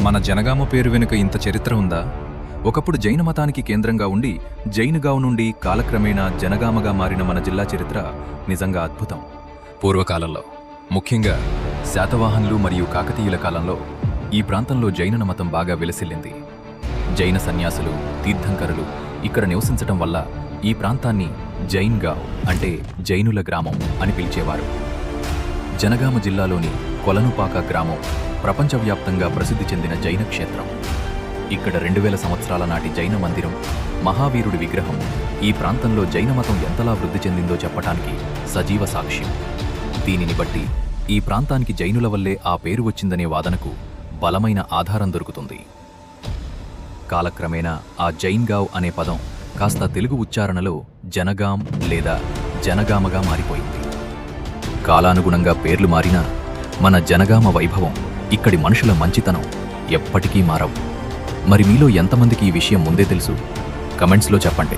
మన జనగామ పేరు వెనుక ఇంత చరిత్ర ఉందా? ఒకప్పుడు జైన మతానికి కేంద్రంగా ఉండి జైనుగావ్ నుండి కాలక్రమేణా జనగామగా మారిన మన జిల్లా చరిత్ర నిజంగా అద్భుతం. పూర్వకాలంలో, ముఖ్యంగా శాతవాహనులు మరియు కాకతీయుల కాలంలో ఈ ప్రాంతంలో జైన మతం బాగా విలసిల్లింది. జైన సన్యాసులు, తీర్థంకరులు ఇక్కడ నివసించటం వల్ల ఈ ప్రాంతాన్ని జైన్గావ్ అంటే జైనుల గ్రామం అని పిలిచేవారు. జనగామ జిల్లాలోని కొలనుపాక గ్రామం ప్రపంచవ్యాప్తంగా ప్రసిద్ధి చెందిన జైన క్షేత్రం. ఇక్కడ 2000 సంవత్సరాల నాటి జైన మందిరం, మహావీరుడి విగ్రహం ఈ ప్రాంతంలో జైన మతం ఎంతలా వృద్ధి చెందిందో చెప్పటానికి సజీవ సాక్ష్యం. దీనిని బట్టి ఈ ప్రాంతానికి జైనుల వల్లే ఆ పేరు వచ్చిందనే వాదనకు బలమైన ఆధారం దొరుకుతుంది. కాలక్రమేణా ఆ జైన్గావ్ అనే పదం కాస్త తెలుగు ఉచ్చారణలో జనగాం లేదా జనగామగా మారిపోయింది. కాలానుగుణంగా పేర్లు మారినా మన జనగామ వైభవం, ఇక్కడి మనుషుల మంచితనం ఎప్పటికీ మారవు. మరి మీలో ఎంతమందికి ఈ విషయం ముందే తెలుసు? కమెంట్స్లో చెప్పండి.